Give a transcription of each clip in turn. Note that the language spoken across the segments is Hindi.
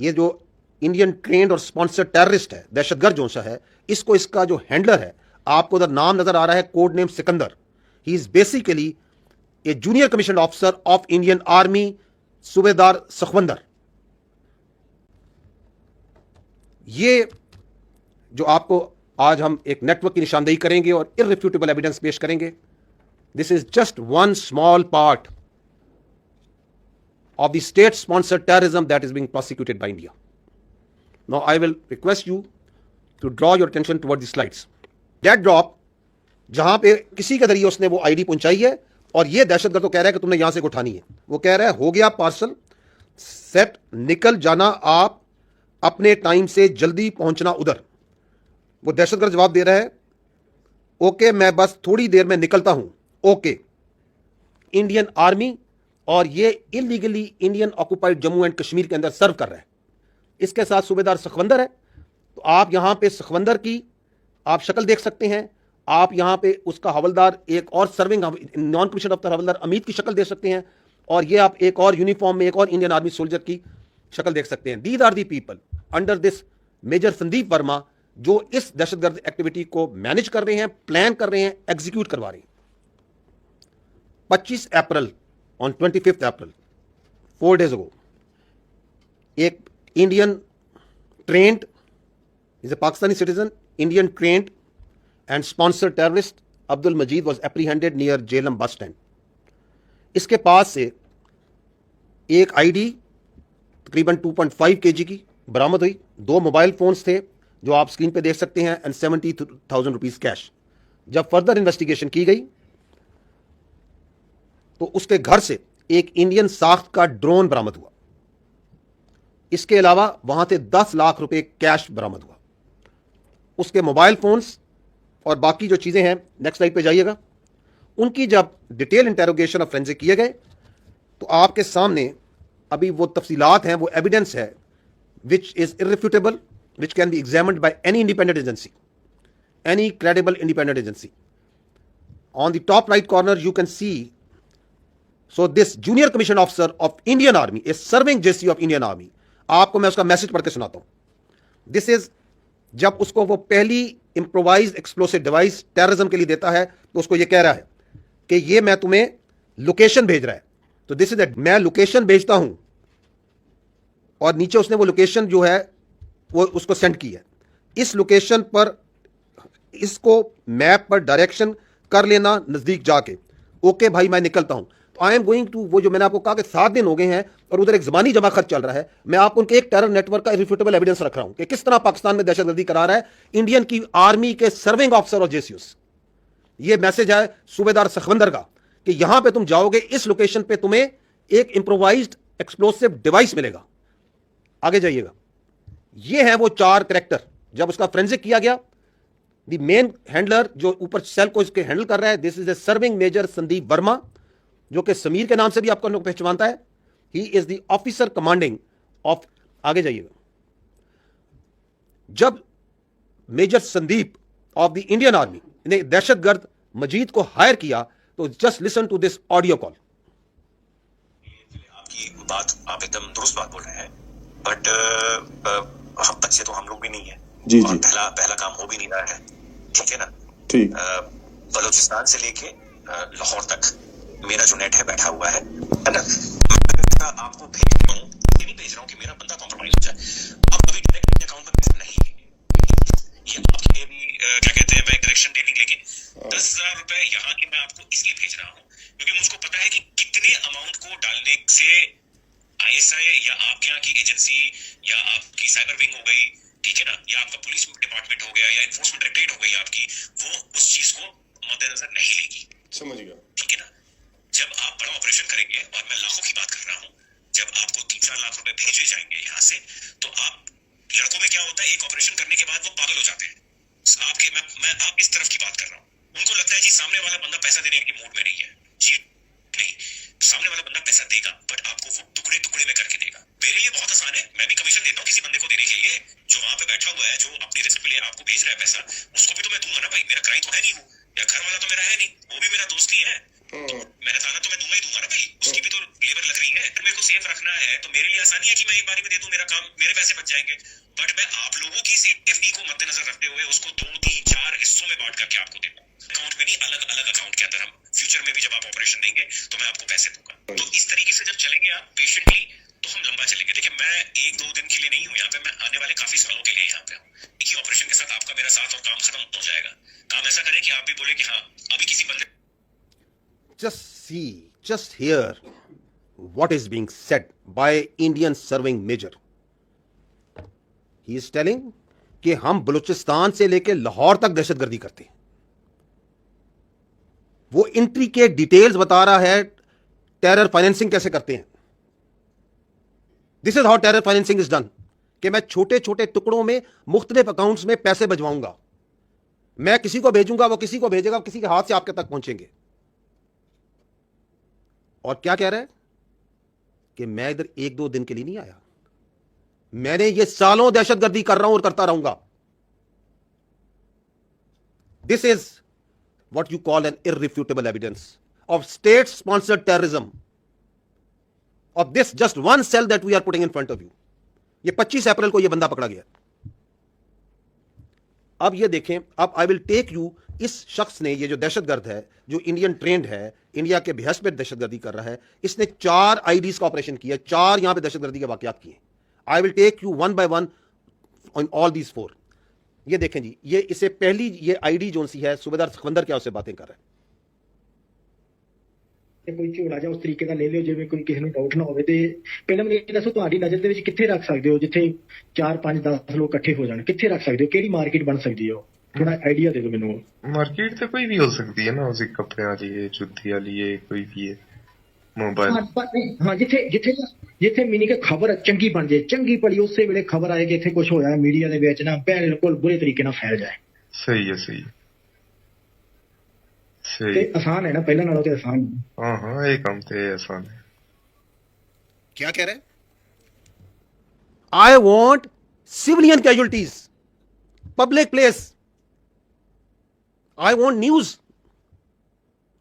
ये जो इंडियन ट्रेंड और स्पॉन्सर्ड टेररिस्ट है, दहशतगर्द जो सा है, इसको इसका जो हैंडलर है, आपको उधर नाम नजर आ रहा है, code name Sikandar. He is basically A junior commission officer of Indian army, सूबेदार सखवंदर। ये जो आपको आज हम एक नेटवर्क की निशानदेही करेंगे और इररिफ्यूटेबल एविडेंस पेश करेंगे, this is just one small part of the state sponsored terrorism that is being prosecuted by India. Now I will request you to draw your attention toward the slides. That drop जहां पे किसी के जरिए उसने वो आईडी पहुंचाई है और ये दहशतगर्द तो कह रहा है कि तुमने यहां से उठानी है, वो कह रहा है हो गया पार्सल सेट, निकल जाना आप अपने टाइम से, जल्दी पहुंचना उधर। वो दहशतगर्द जवाब दे रहा है ओके मैं बस थोड़ी देर में निकलता हूं। ओके, इंडियन आर्मी और ये illegally Indian occupied Jammu and Kashmir के अंदर सर्व कर रहा है। इसके साथ सूबेदार सखवंदर है, तो आप यहां पे सखवंदर की आप शक्ल देख सकते हैं। आप यहां पे उसका हवलदार, एक और सर्विंग नॉन कमीशन अफसर हवलदार अमित की शक्ल देख सकते हैं, और ये आप एक और यूनिफॉर्म में एक और इंडियन आर्मी सोल्जर की शक्ल देख सकते हैं। These are the people under this major Sandeep Verma जो इस दहशतगर्द एक्टिविटी को मैनेज कर रहे हैं, प्लान कर रहे हैं, एग्जीक्यूट करवा रहे हैं। 25 April, on 25th April, 4 days ago, एक Indian trained, is a Pakistani citizen, Indian trained and sponsored terrorist Abdul Majeed was apprehended near Jhelum bus stand. इसके पास से एक आईडी तकरीबन 2.5 kg की बरामद हुई, 2 मोबाइल फोन्स थे जो आप स्क्रीन पे देख सकते हैं, एंड 70,000 रुपीज कैश। जब फर्दर इन्वेस्टिगेशन की गई तो उसके घर से एक इंडियन साख्त का ड्रोन बरामद हुआ। इसके अलावा वहां से 10 लाख रुपए कैश बरामद हुआ। उसके मोबाइल फोन्स और बाकी जो चीजें हैं, नेक्स्ट स्लाइड पे जाइएगा, उनकी जब डिटेल इंटेरोगेशन और फोरेंसिक किए गए तो आपके सामने अभी वो तफसीलात हैं, वो एविडेंस है which is irrefutable, which can be examined by any independent agency, any credible independent agency. On the top right corner you can see, so this junior commissioned officer of Indian Army is serving JC of Indian Army। आपको मैं उसका मैसेज पढ़ के सुनाता हूं। दिस इज जब उसको वो पहली इंप्रोवाइज्ड एक्सप्लोसिव डिवाइस टेररिज्म के लिए देता है तो उसको ये कह रहा है कि ये मैं तुम्हें लोकेशन भेज रहा है, तो दिस इज दैट, मैं लोकेशन भेजता हूं, और नीचे उसने वो लोकेशन जो है वो उसको सेंड की है। इस लोकेशन पर इसको मैप पर डायरेक्शन कर लेना नजदीक जाके। ओके भाई मैं निकलता हूं। आई एम गोइंग टू, वो जो मैंने आपको कहा कि 7 दिन हो गए हैं और उधर एक जबानी जमा खर्च चल रहा है, मैं आपको उनके एक टेरर नेटवर्क का इररिफ्यूटेबल एविडेंस रख रहा हूं कि किस तरह पाकिस्तान में दहशतगर्दी करा रहा है इंडियन की आर्मी के सर्विंग ऑफिसर और जेसीयूस। ये मैसेज है सूबेदार सखवंदर का कि यहां पे तुम जाओगे, इस लोकेशन पे तुम्हें एक इंप्रोवाइज्ड एक्सप्लोसिव डिवाइस मिलेगा। आगे जाइएगा, ये है वो 4 कैरेक्टर। जब उसका फोरेंसिक किया गया, द मेन हैंडलर जो ऊपर सेल को इसके हैंडल कर रहा है, this is a serving major Sandeep Verma, जो कि समीर के नाम से भी आपको लोग पहचानता है। He is the officer commanding of, आगे जाइएगा, जब major Sandeep of the Indian army ने दहशतगर्द मजीद को हायर किया, तो just listen to this audio call. आपकी बात, आप एकदम दुरुस्त बात बोल रहे हैं, बट हम बच्चे तो हम लोग भी नहीं है जी और जी, पहला काम हो भी नहीं रहा है, ठीक है ना। ठीक, बलूचिस्तान से लेके लाहौर तक मेरा जो नेट है बैठा हुआ है ना। मैं आपको भेज रहा हूँ, ये नहीं भेज रहा हूँ कि मेरा बंदा कॉम्प्रोमाइज हो जाए। आप कभी डायरेक्ट अपने अकाउंट में पैसे नहीं लेंगे, ये आपके लिए भी क्या कहते हैं, मैं डायरेक्शन दे दी, लेकिन 10,000 रुपए यहाँ के मैं आपको इसलिए भेज रहा हूँ क्योंकि मुझको पता है कि कितने अमाउंट को डालने से ISI या आपके यहाँ की एजेंसी या आपकी साइबर विंग हो गई, ठीक है ना, या आपका पुलिस डिपार्टमेंट हो गया या एनफोर्समेंट डायरेक्टरेट हो गई आपकी, वो उस चीज को मद्देनजर नहीं लेगी। समझ गया, ठीक है ना। जब आप बड़ा ऑपरेशन करेंगे, और मैं लाखों की बात कर रहा हूँ, जब आपको 3-4 लाख रुपए भेजे जाएंगे यहाँ से, तो आप लड़कों में क्या होता है, एक ऑपरेशन करने के बाद वो पागल हो जाते हैं। आपके मैं आप इस तरफ की बात कर रहा हूँ, उनको लगता है जी सामने वाला बंदा पैसा देने की मूड में नहीं है। जी नहीं, सामने वाला बंदा पैसा देगा, बट आपको वो टुकड़े टुकड़े में करके देगा। मेरे लिए बहुत आसान है, मैं भी कमीशन देता हूँ किसी बंदे को देने के लिए, जो वहां पे बैठा हुआ है, जो अपनी रिस्क पे लिए आपको भेज रहा है पैसा, उसको भी तो मैं दूंगा ना भाई, मेरा क्राइम तो है नहीं वो, या घर वाला तो मेरा है नहीं, वो भी मेरा दोस्त ही है, तो मैंने ताना तो मैं दूंगा ही दूंगा ना भाई, उसकी भी तो लेबर लग रही है। मेरे को सेफ रखना है तो मेरे लिए आसानी है कि मैं एक बारी में दे दूं, मेरा काम, मेरे पैसे बच जाएंगे, बट मैं आप लोगों की सेफ्टी को मद्देनजर रखते हुए उसको 2-3-4 हिस्सों में बांट करके आपको देता हूं, अकाउंट में नहीं, अलग अलग अकाउंट के अंदर। हम फ्यूचर में भी जब आप ऑपरेशन देंगे तो मैं आपको पैसे दूंगा। तो इस तरीके से जब चलेंगे आप पेशेंटली, तो हम लंबा चलेंगे। देखिए, मैं 1-2 दिन के लिए नहीं हूं यहाँ पे, मैं आने वाले काफी सालों के लिए यहाँ पे हूँ। एक ही ऑपरेशन के साथ आपका मेरा साथ और काम खत्म हो जाएगा। काम ऐसा करें कि आप भी बोले कि हाँ, अभी किसी बंदे just hear what is being said by Indian serving major. He is telling कि हम बलूचिस्तान से लेकर लाहौर तक दहशतगर्दी करते हैं। वो इंट्रिकेट डिटेल्स बता रहा है टेरर फाइनेंसिंग कैसे करते हैं। This is how terror financing is done, कि मैं छोटे छोटे टुकड़ों में मुख्तलिफ अकाउंट्स में पैसे भिजवाऊंगा, मैं किसी को भेजूंगा, वो किसी को भेजेगा, किसी के हाथ से आपके तक पहुंचेंगे। और क्या कह रहा है कि मैं इधर 1-2 दिन के लिए नहीं आया, मैंने ये सालों दहशतगर्दी कर रहा हूं और करता रहूंगा। This is what you call an irrefutable evidence of state sponsored terrorism of this just one cell that we are putting in front of you. ये 25 अप्रैल को ये बंदा पकड़ा गया। अब ये देखें, अब आई विल टेक यू, इस शख्स ने, ये जो दहशतगर्द है, जो इंडियन ट्रेंड है, इंडिया के behest पे दहशतगर्दी कर रहा है, इसने 4 आईडीज का ऑपरेशन किया, 4 यहां पे दहशतगर्दी के वाकयात किए। I will take you one by one on all these 4। ये देखें जी, ये इससे पहली ये आईडी जो सी है, सूबेदार सिकंदर क्या उससे बातें कर रहा है। ਤੇ ਕੋਈ ਝੋਲਾ ਜਾਂ ਉਸ ਤਰੀਕੇ ਦਾ ਲੈ ਲਿਓ ਜਿਵੇਂ ਕੋਈ ਕਿਸੇ ਨੂੰ ਡਾਊਟ ਨਾ ਹੋਵੇ। ਤੇ ਪਹਿਲਾਂ ਮੈਨੂੰ ਇਹ ਦੱਸੋ, ਤੁਹਾਡੀ ਨਜ਼ਰ ਦੇ ਵਿੱਚ ਕਿੱਥੇ ਰੱਖ ਸਕਦੇ ਹੋ ਜਿੱਥੇ 4 5 10 ਲੋਕ ਇਕੱਠੇ ਹੋ ਜਾਣ, ਕਿੱਥੇ ਰੱਖ ਸਕਦੇ ਹੋ, ਕਿਹੜੀ ਮਾਰਕੀਟ ਬਣ ਸਕਦੀ ਹੈ? थोड़ा आइडिया दे दो मैनू। मार्केट तो कोई भी हो सकती है ना, उसी कपड़े वाली है, जूती वाली है, कोई भी है, मोबाइल। हाँ, जिथे जिथे जिथे मीनी के खबर चंगी बन जाए, चंगी पड़ी उस वेले खबर आए कि इत्थे कुछ होया मीडिया दे विच ना बिल्कुल बुरे तरीके नाल फैल जाए। सही है, सही है, सही। ते आसान है ना, पहले नालों ते आसान है। हाँ हाँ, ये काम तो आसान है। क्या कह रहे हैं? I want civilian casualties, public place, I want news,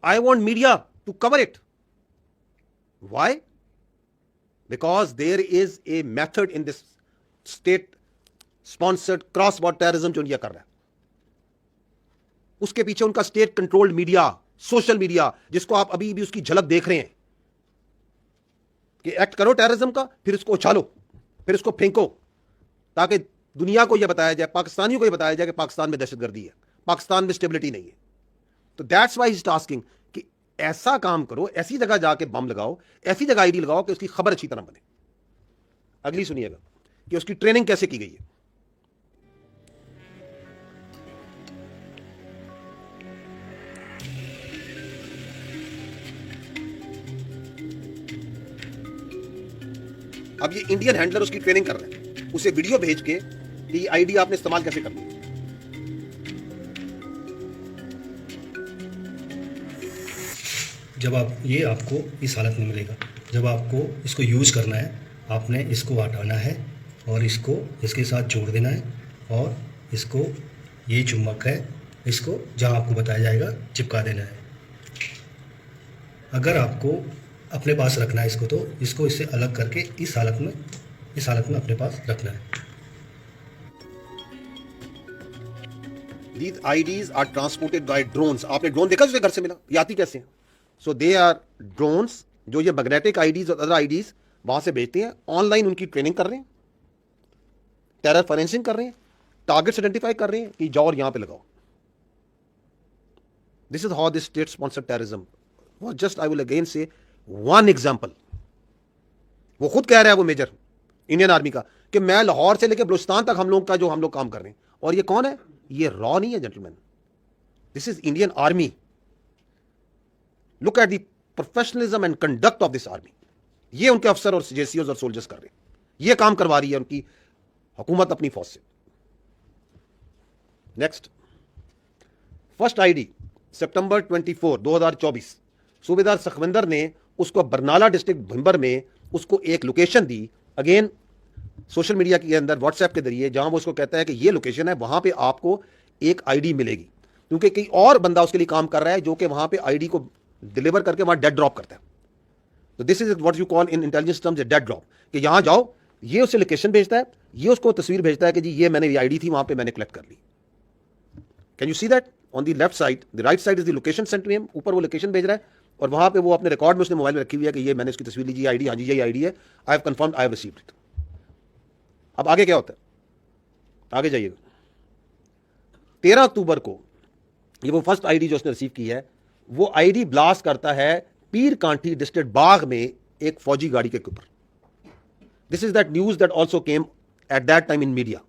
I want media to cover it. Why? Because there is a method in this state sponsored cross border terrorism जो इंडिया कर रहा है, उसके पीछे उनका state controlled media, social media, जिसको आप अभी भी उसकी झलक देख रहे हैं कि एक्ट करो टेररिज्म का, फिर इसको उछालो, फिर इसको फेंको, ताकि दुनिया को यह बताया जाए, पाकिस्तानियों को यह बताया जाए कि पाकिस्तान में दहशतगर्दी है, पाकिस्तान में स्टेबिलिटी नहीं है। तो that's why he is tasking कि ऐसा काम करो, ऐसी जगह जाके बम लगाओ, ऐसी जगह आईडी लगाओ कि उसकी खबर अच्छी तरह बने। अगली सुनिएगा कि उसकी ट्रेनिंग कैसे की गई है। अब ये इंडियन हैंडलर उसकी ट्रेनिंग कर रहे हैं, उसे वीडियो भेज के कि आईडी आपने इस्तेमाल कैसे करनी है। जब आप ये आपको इस हालत में मिलेगा, जब आपको इसको यूज़ करना है, आपने इसको हटाना है और इसको इसके साथ जोड़ देना है, और इसको ये चुम्बक है, इसको जहाँ आपको बताया जाएगा चिपका देना है। अगर आपको अपने पास रखना है इसको, तो इसको इससे अलग करके इस हालत में अपने पास रखना है। These IDs are transported by drones. आपने ड्रोन देखा जो घर से मिला, ये आती कैसे हैं? So they are drones जो ये मैग्नेटिक आईडीज और अदर आईडीज वहां से भेजते हैं। ऑनलाइन उनकी ट्रेनिंग कर रहे हैं, टेरर फाइनेंसिंग कर रहे हैं, टारगेट्स आइडेंटिफाई कर रहे हैं कि जाओ और यहां पे लगाओ। This is how this state sponsored terrorism was just, I will again से, वन एग्जांपल। वो खुद कह रहा है, वो मेजर इंडियन आर्मी का, कि मैं लाहौर से लेकर बलूचिस्तान तक हम लोग काम कर रहे हैं। और ये कौन है? ये रॉ नहीं है gentleman, this is Indian army. Look at the professionalism and conduct of this army. ये उनके अफसर और जेसीओज और सोल्जर्स कर रहे हैं, ये काम करवा रही है उनकी हुकूमत अपनी फौज से। नेक्स्ट, फर्स्ट आईडी सितंबर 24, 2024, सूबेदार सखविंदर ने उसको बरनाला डिस्ट्रिक्ट भिंबर में उसको एक लोकेशन दी, अगेन सोशल मीडिया के अंदर व्हाट्सएप के जरिए, जहां वो उसको कहता है कि ये लोकेशन है, वहां पे आपको एक आईडी मिलेगी, क्योंकि कई और बंदा उसके लिए काम कर रहा है जो कि वहां पे आईडी को डिलीवर करके वहां डेड ड्रॉप करता है। तो this is what you call in intelligence terms a dead drop, कि यहां जाओ, ये उसे लोकेशन भेजता है, ये उसको तस्वीर भेजता है कि जी ये मैंने ये आईडी थी, वहां पे मैंने कलेक्ट कर ली. Can you see that on the left side, the right side is the location sent to him, ऊपर वो लोकेशन भेज रहा है और वहां पे वो अपने रिकॉर्ड में उसने मोबाइल में रखी हुई है कि ये मैंने इसकी तस्वीर लीजिए, आईडी, हाँ जी यही आईडी है, I have confirmed, I have received it. अब आगे क्या होता है, आगे जाइएगा. 13 अक्टूबर को ये वो फर्स्ट आईडी जो उसने रिसीव की है, वो आईडी ब्लास्ट करता है पीर कांठी डिस्ट्रिक्ट बाग में एक फौजी गाड़ी के ऊपर. This is that news that also came at that time in media,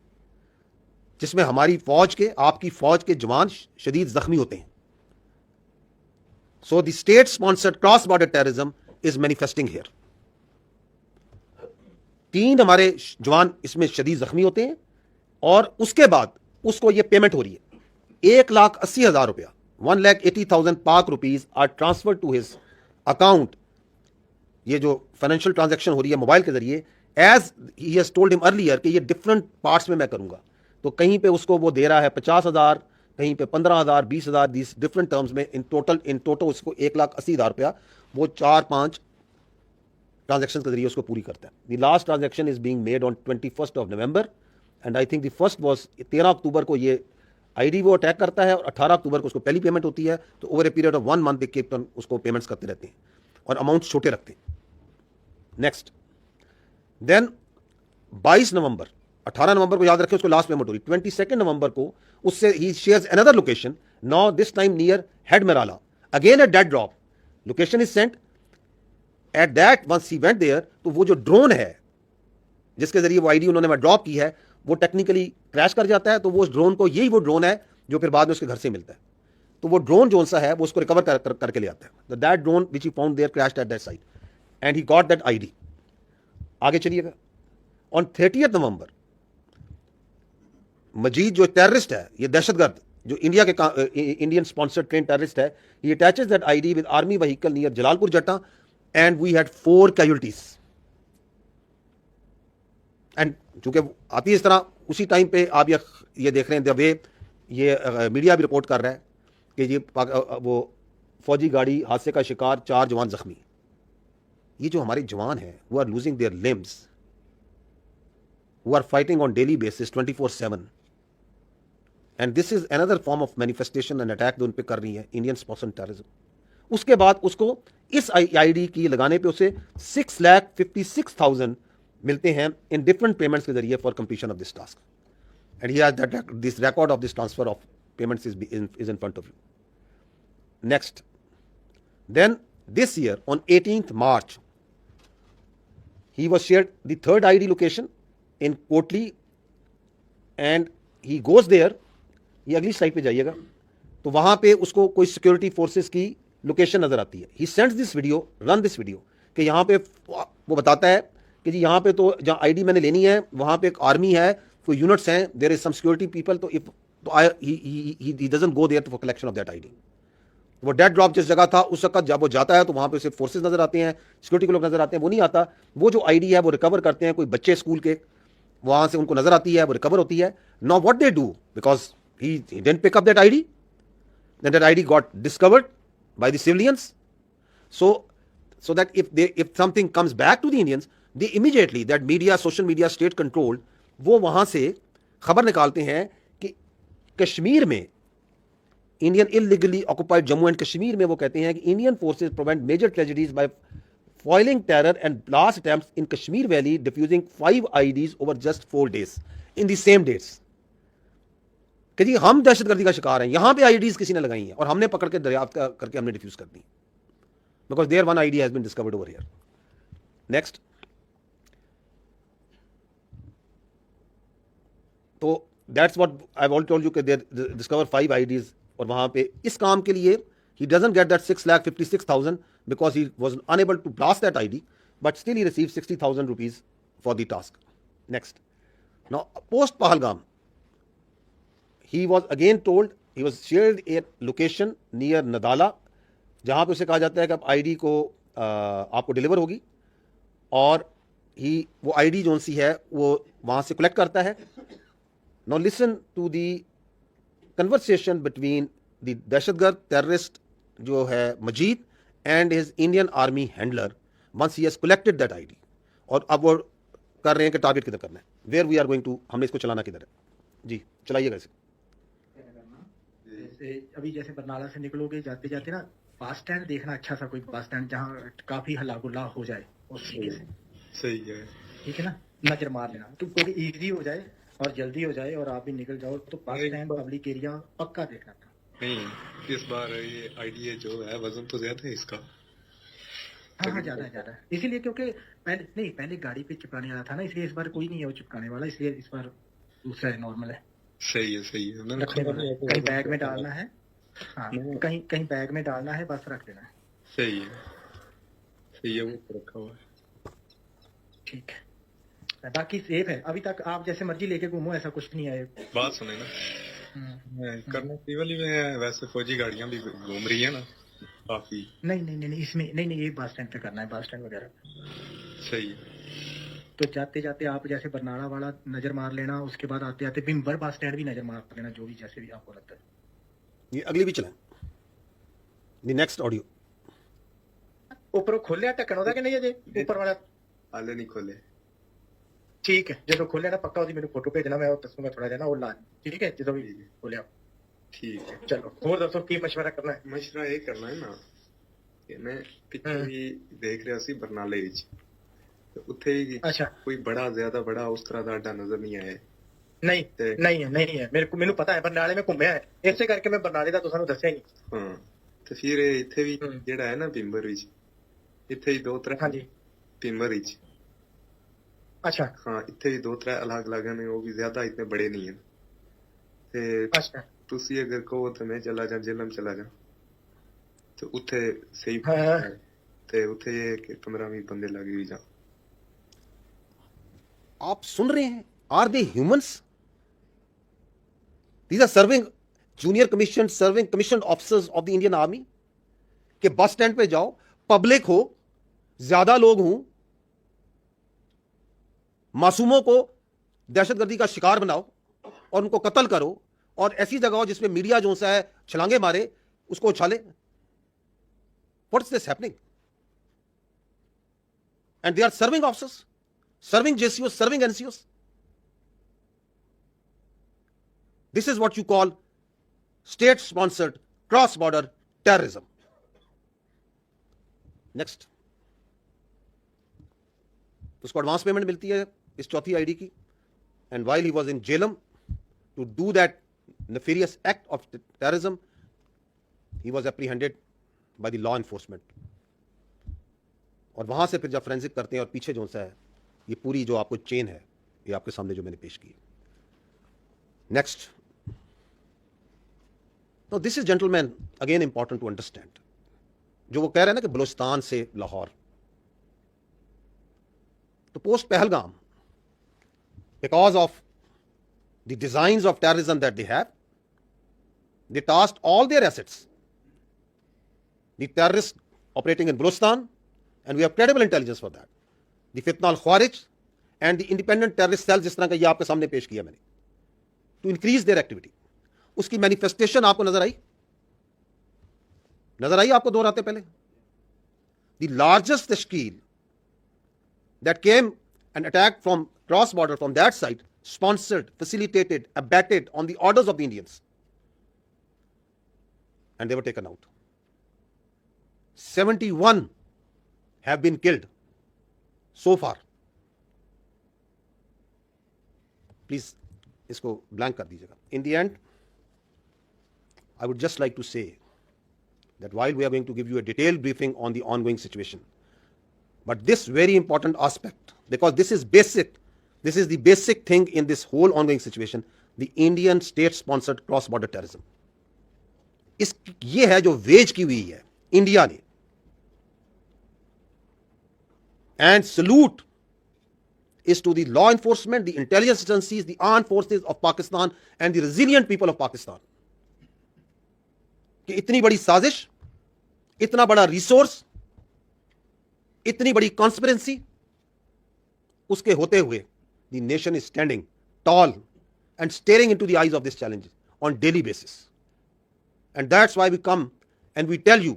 जिसमें हमारी फौज के, आपकी फौज के जवान शदीद जख्मी होते हैं. So the state sponsored cross border terrorism is manifesting here. 3 हमारे जवान इसमें शदीद जख्मी होते हैं और उसके बाद उसको ये पेमेंट हो रही है 1,80,000 रुपया, 1,80,000 Pak rupees are transfer to his account. ये जो फाइनेंशियल ट्रांजैक्शन हो रही है मोबाइल के जरिए, as he has told him earlier कि ये डिफरेंट पार्ट्स में मैं करूंगा. तो कहीं पे उसको वो दे रहा है 50,000, कहीं पे 15,000, 20,000, दीज डिफरेंट टर्म्स में. इन टोटल उसको 1,80,000 रुपया वो 4-5 ट्रांजैक्शन के जरिए उसको पूरी करता है. The last transaction is being made on 21st of November and I think the first was 13 अक्टूबर को ये आईडी वो अटैक करता है और 18 अक्टूबर को उसको पहली पेमेंट होती है. तो over a period of 1 month they keep on उसको पेमेंट्स करते रहते हैं और अमाउंट छोटे रखते हैं. नेक्स्ट, देन 22 नवंबर, 18 नवंबर को याद रखें उसको लास्ट पेमेंट हो रही. 22 नवंबर को उससे ही shares another location, now this time near head Marala, again a dead drop. Location is sent at that, once he went there, तो वो जो ड्रोन है जिसके जरिए वो आईडी उन्होंने ड्रॉप की है, वो टेक्निकली क्रैश कर जाता है. तो वो ड्रोन को, यही वो ड्रोन है जो फिर बाद में उसके घर से मिलता है. तो वो ड्रोन जो सा है वो उसको रिकवर करके ले आता है. That drone which he found there crashed at that site and he got that ID. आगे चलिएगा. ऑन 30th नवंबर, मजीद जो टेररिस्ट है, ये दहशतगर्द जो इंडिया के इंडियन स्पॉन्सर्ड ट्रेन टेररिस्ट है, he attaches that IED with army vehicle near Jalalpur Jattan and we had 4 casualties. एंड चूंकि आती है इस तरह, उसी टाइम पे आप ये देख रहे हैं द वे ये मीडिया भी रिपोर्ट कर रहा है कि ये वो फौजी गाड़ी हादसे का शिकार, 4 जवान जख्मी. ये जो हमारे जवान हैं वो are losing their limbs, who are fighting on daily basis 24/7 and this is another form of manifestation and attack जो उन पे कर रही है इंडियन स्पॉन्सर्ड टेररिज्म. उसके बाद उसको इस आईडी की लगाने पे उसे 6,56,000 मिलते हैं इन डिफरेंट पेमेंट्स के जरिए for completion of this task and he has that this record of this transfer of payments is in front of you. Next, then this year on 18th March he was shared the third ID location in Kotli and he goes there. ये अगली स्लाइड पे जाइएगा तो वहां पे उसको कोई सिक्योरिटी फोर्सेस की लोकेशन नजर आती है. He sends this video, run this video, कि यहाँ पे वो बताता है कि जी यहाँ पे तो जहाँ आईडी मैंने लेनी है वहां पे एक आर्मी है, कोई यूनिट्स हैं, there is some security people, तो if he doesn't go there for collection of that IED. वो डेड ड्रॉप जिस जगह था उस वक्त जब वो जाता है तो वहां पे सिर्फ फोर्सेस नजर आते हैं, सिक्योरिटी के लोग नजर आते हैं, वो नहीं आता. वो जो आईडी है वो रिकवर करते हैं कोई बच्चे स्कूल के, वहां से उनको नजर आती है, वो रिकवर होती है. Now what they do, because he didn't pick up that ID, then that ID got discovered by the civilians. so that if something comes back to the Indians, they immediately, that media, social media, state controlled, वो वहां से खबर निकालते हैं कि कश्मीर में Indian illegally occupied Jammu and Kashmir में वो कहते हैं कि Indian forces prevent major tragedies by foiling terror and blast attempts in Kashmir Valley, diffusing 5 IDs over just 4 days in the same dates. कि जी हम दहशतगर्दी का शिकार हैं, यहां पे आईडीज किसी ने लगाई हैं और हमने पकड़ के दरियाफ्त करके हमने डिफ्यूज कर दी, because there one IED has been discovered over here. Next, तो that's what I have all told you कि दे डिस्कवर 5 आईडीज और वहां पे इस काम के लिए he doesn't get that 6,56,000 because he was unable to blast that ID, but still he received 60,000 rupees for the task. Next, now post Pahalgam, he was again told, he was shared a location near Nadala, जहां पे उसे कहा जाता है कि आप आईडी को आपको डिलीवर होगी, और वो आईडी जो सी है वो वहां से कलेक्ट करता है. Now listen to the conversation between the दहशतगर्द टेररिस्ट जो है Majeed and his Indian army handler once he has collected that ID, और अब वो कर रहे हैं कि टारगेट किधर करना है, where we are going to, हमने इसको चलाना किधर है। जी चलाइएगा इसे। जैसे अभी जैसे बरनाला से निकलोगे जाते जाते ना बस स्टैंड देखना, अच्छा सा कोई बस स्टैंड जहाँ काफी हल्ला गुल्ला हो जाए उस तरीके से, सही है। ठीक है ना, नजर मार लेना तो क्योंकि इजी हो जाए और जल्दी हो जाए और आप भी निकल जाओ। तो बस स्टैंड पब्लिक एरिया पक्का देखना था। नहीं, इस बार ये आईडीए जो है वजन तो ज्यादा है इसका। हाँ ज्यादा है, इसीलिए क्योंकि पहले गाड़ी पे चिपकाने वाला था ना, इसलिए इस बार कोई नहीं है वो चिपकाने वाला, इसलिए इस बार दूसरा है, नॉर्मल है। सही है। मैंने रखने वाला है, कहीं बैग में डालना है, हाँ कहीं बैग में डालना है, बस रख देना है। सही है, वो तो रखा हुआ है। ठीक है, बाकी सेफ है। अभी तक आप जैसे मर्जी लेके घूमो, ऐसा कुछ नहीं है। बात सुने ना, करना सिविल में है, वैसे फौजी गाड़ियां भी घूम रही है ना काफी। नहीं इसमें नहीं, ये बस स्टैंड पे करना है, बस स्टैंड वगैरह। सही है। तो जाते जाते आप जैसे बरनाला वाला नजर मार लेना, उसके बाद आते आते बिम्बर बस स्टैंड भी नजर मार लेना, जो भी जैसे भी आपको लगता है। ये अगली भी चलाएं, दी नेक्स्ट ऑडियो। ऊपर खोलिया ढक्कन ਉਹਦਾ कि नहीं अजे ऊपर वाला हाले नहीं खोले। ठीक है, जो खोलिया ना पक्का ਉਹਦੀ ਮੈਨੂੰ फोटो भेजना, मैं दसूंगा थोड़ा जिहा ना वो ला। ठीक है, जो भी खोलिया। ठीक है, चलो और दसो की मशवरा करना है। मशवरा ये करना है ना कि मैं पिछले भी देख रहा सी बरनाले विच, तो उत्थे ही अच्छा कोई बड़ा ज्यादा बड़ा उस तरह दा अड्डा नजर नहीं आया। नहीं है, मेरे पता है, बरनाले में घूमया है, इसे करके मैं बरनाले दा तुसानू दस्सिया ही नहीं। हाँ, तो फिर इत्थे भी जेड़ा है ना पिंबर विच, इत्थे ही दो तरह। हाँ जी, पिंबर विच। अच्छा हाँ, इत्थे ही दो तरह अलग अलग हैं, वो भी ज्यादा इतने बड़े नहीं है। ते अच्छा तुसी अगर कहो तो मैं चला जा जेलम चला जा, तो उत्थे सही हाँ। ते उत्थे ये कि 15-20 बंदे लगे भी जा। आप सुन रहे हैं, are they humans? These are serving junior commission, serving commission officers of the Indian army. के बस स्टैंड पे जाओ, पब्लिक हो, ज्यादा लोग हों, मासूमों को दहशतगर्दी का शिकार बनाओ और उनको कत्ल करो, और ऐसी जगह हो जिसमें मीडिया जो सा है छलांगे मारे, उसको उछाले। What is this happening? And they are serving officers, serving JCOs, serving NCOs. This is what you call state-sponsored cross-border terrorism. Next. उसको एडवांस पेमेंट मिलती है इस चौथी आईडी की, and while he was in Jhelum to do that nefarious act of terrorism, he was apprehended by the law enforcement. और वहां से फिर जब फोरेंसिक करते हैं और पीछे जो सा है ये पूरी जो आपको चेन है, ये आपके सामने जो मैंने पेश की है। Next. No this is gentleman again important to understand, जो वो कह रहे हैं ना कि बलूचिस्तान से लाहौर, तो post Pahalgam, because of the designs of terrorism that they have, they tasked all their assets, the terrorist operating in Balochistan, and we have credible intelligence for that, the Fitna al Khawarij and the independent terrorist cell, जिस तरह का ये आपके सामने पेश किया मैंने, टू इंक्रीज देयर एक्टिविटी। उसकी मैनिफेस्टेशन आपको नजर आई आपको दोहराते पहले। द लार्जेस्ट तश्कील that came and attack from cross border from that side, sponsored, facilitated, abetted on the orders of the Indians, and they were taken out. 71 have been killed so far. Please इसको blank कर दीजिएगा. In the end, I would just like to say that while we are going to give you a detailed briefing on the ongoing situation, but this very important aspect, because this is the basic thing in this whole ongoing situation, the Indian state-sponsored cross-border terrorism. ये है जो वेज की हुई है इंडिया ने, and salute is to the law enforcement, the intelligence agencies, the armed forces of Pakistan and the resilient people of Pakistan, कि इतनी बड़ी साजिश, इतना बड़ा रिसोर्स, इतनी बड़ी कॉन्स्पिरेंसी, उसके होते हुए the nation is standing tall and staring into the eyes of this challenge on daily basis. And that's why we come and we tell you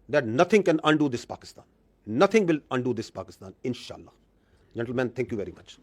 that nothing can undo this Pakistan. Nothing will undo this Pakistan, inshallah. Gentlemen, thank you very much.